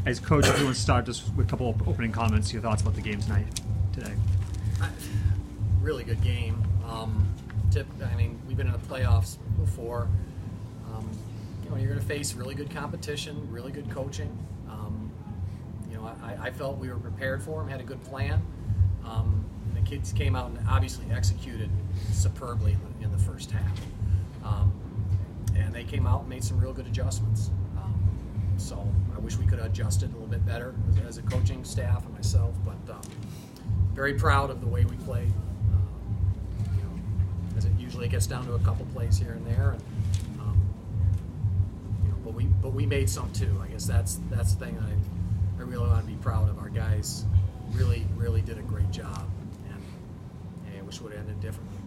As coach, if you want to start just with a couple of opening comments, your thoughts about the game tonight, today. Really good game. We've been in the playoffs before. You're going to face really good competition, really good coaching. I felt we were prepared for them, had a good plan. And the kids came out and obviously executed superbly in the first half. And they came out and made some real good adjustments. So I wish we could have adjusted a little bit better as a coaching staff and myself, but very proud of the way we played. As it usually gets down to a couple plays here and there, and but we made some too. I guess that's the thing I really want to be proud of. Our guys really did a great job, and I wish it would have ended differently.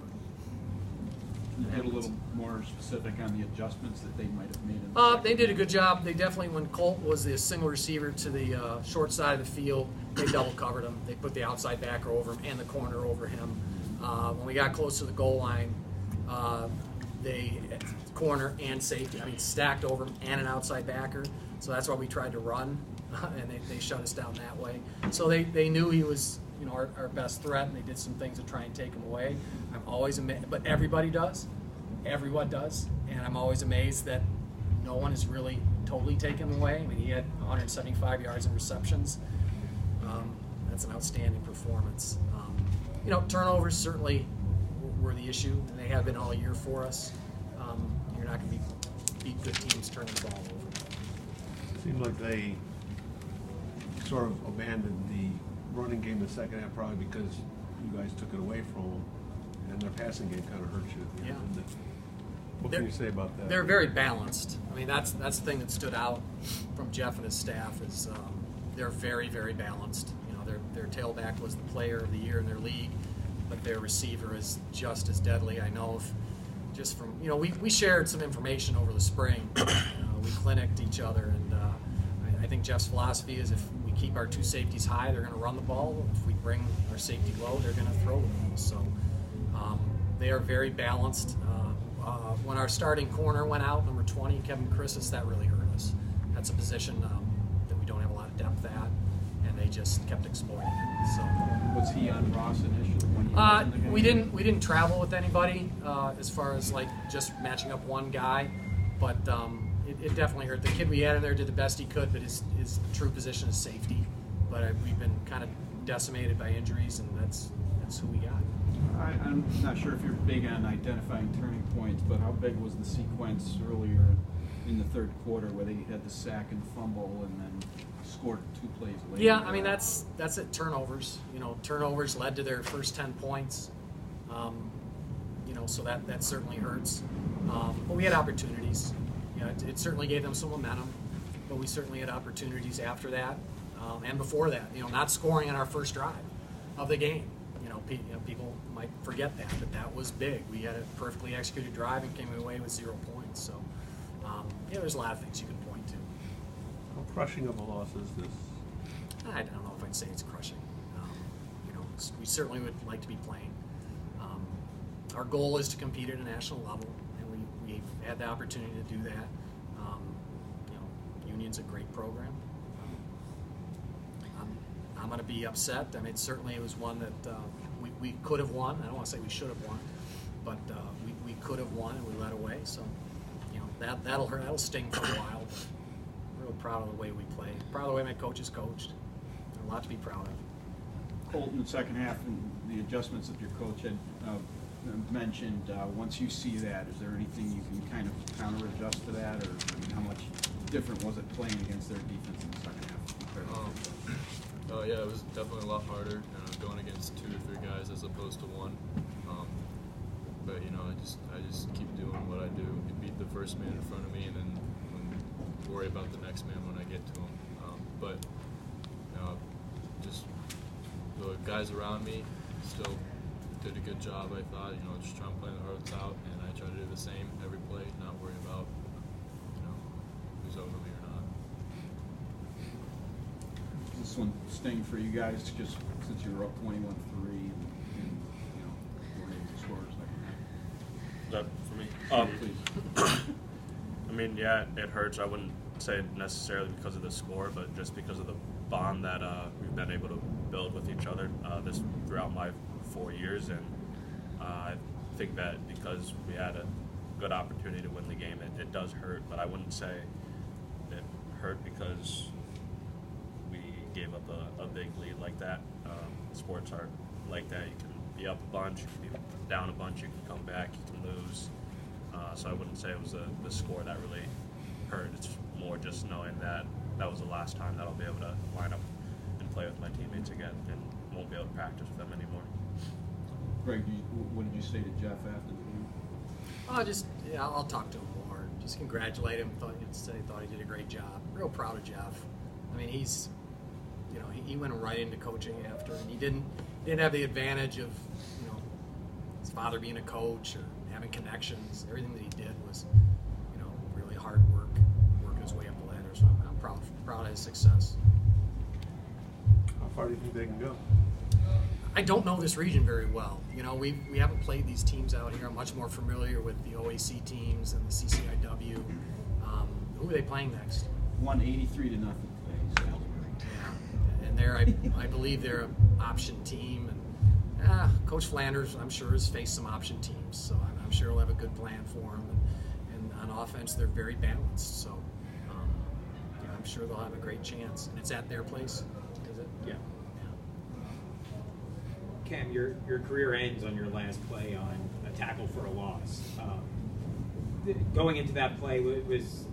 Can you get a little more specific on the adjustments that they might have made? They did a good job. They definitely, when Colt was the single receiver to the short side of the field, they double covered him. They put the outside backer over him and the corner over him. When we got close to the goal line, they corner and safety, stacked over him and an outside backer. So that's why we tried to run, and they shut us down that way. So they knew he was our best threat, and they did some things to try and take him away. I'm always amazed, but everybody does. Everyone does, and I'm always amazed that no one has really totally taken him away. He had 175 yards in receptions. That's an outstanding performance. Turnovers certainly were the issue, and they have been all year for us. You're not going to beat good teams turning the ball over. It seemed like they sort of abandoned the running game in the second half, probably because you guys took it away from them, and their passing game kind of hurt you at the end, didn't it? What can you say about that? They're very balanced. That's the thing that stood out from Jeff and his staff is they're very, very balanced. Their tailback was the player of the year in their league, but their receiver is just as deadly. I know just from we shared some information over the spring. We clinicked each other, and I think Jeff's philosophy is if we keep our two safeties high, they're going to run the ball. If we bring our safety low, they're going to throw the ball. So they are very balanced. When our starting corner went out, number 20, Kevin Christis, that really hurt us. That's a position that we don't have a lot of depth at, and they just kept exploiting it. So was he on Ross initially when he was in the game? We didn't travel with anybody as far as just matching up one guy, but it definitely hurt. The kid we had in there did the best he could, but his true position is safety. But we've been kind of decimated by injuries, and that's who we got. I'm not sure if you're big on identifying turning points, but how big was the sequence earlier in the third quarter where they had the sack and fumble and then scored 2 plays later? Yeah, that's it. Turnovers. Turnovers led to their first 10 points. So that certainly hurts. But we had opportunities. It certainly gave them some momentum, but we certainly had opportunities after that and before that. Not scoring on our first drive of the game. People might forget that, but that was big. We had a perfectly executed drive and came away with 0 points. So, there's a lot of things you can point to. How crushing of a loss is this? I don't know if I'd say it's crushing. We certainly would like to be playing. Our goal is to compete at a national level, and we've had the opportunity to do that. Union's a great program. I'm going to be upset. Certainly it was one that we could have won. I don't want to say we should have won, but we could have won and we let away. So, that'll hurt. That'll sting for a while. But I'm real proud of the way we played. Proud of the way my coaches coached. A lot to be proud of. Colt, in the second half, and the adjustments that your coach had mentioned, once you see that, is there anything you can kind of counter-adjust to that, or how much different was it playing against their defense in the second half compared to yeah, it was definitely a lot harder going against 2 or 3 guys as opposed to 1. But I just keep doing what I do. Beat the first man in front of me, and then worry about the next man when I get to him. But just the guys around me still did a good job. I thought, just trying to play the hearts out, and I try to do the same every play, not worry about who's over me or not. This one sting for you guys, just since you were up 21-3 and weren't able to score a second half. Is that for me? Please. Yeah, it hurts. I wouldn't wouldn't say necessarily because of the score, but just because of the bond that we've been able to build with each other throughout my 4 years. And I think that because we had a good opportunity to win the game, it does hurt, but I wouldn't say it hurt because we gave up a big lead like that. Sports are like that. You can be up a bunch, you can be down a bunch, you can come back, you can lose. So I wouldn't say it was the score that really hurt. It's more just knowing that that was the last time that I'll be able to line up and play with my teammates again and won't be able to practice with them anymore. Greg, what did you say to Jeff after the game? I'll talk to him more. Just congratulate him. Thought he did a great job. Real proud of Jeff. I mean, he's, he went right into coaching after, and he didn't have the advantage of, his father being a coach or having connections. Everything that he did was, really hard work, working his way up the ladder. So I'm proud of his success. How far do you think they can go? I don't know this region very well. We haven't played these teams out here. I'm much more familiar with the OAC teams and the CCIW. Who are they playing next? 183-0 today, Salisbury. Yeah, and I believe they're an option team. And Coach Flanders, I'm sure, has faced some option teams, so I'm sure he'll have a good plan for them. And on offense, they're very balanced, so I'm sure they'll have a great chance. And it's at their place, is it? Yeah. Cam, your career ends on your last play on a tackle for a loss. Going into that play, was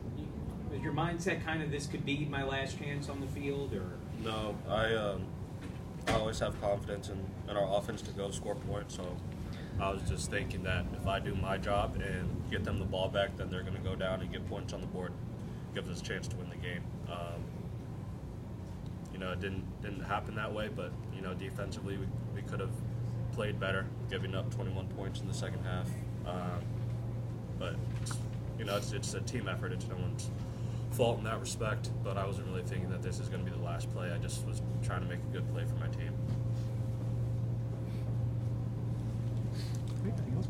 your mindset kind of this could be my last chance on the field, or? No, I always have confidence in our offense to go score points, so I was just thinking that if I do my job and get them the ball back, then they're going to go down and get points on the board, gives us a chance to win the game. It didn't happen that way, but defensively we could have played better, giving up 21 points in the second half. But it's a team effort. It's no one's fault in that respect. But I wasn't really thinking that this is going to be the last play. I just was trying to make a good play for my team. Anything else?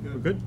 We're good.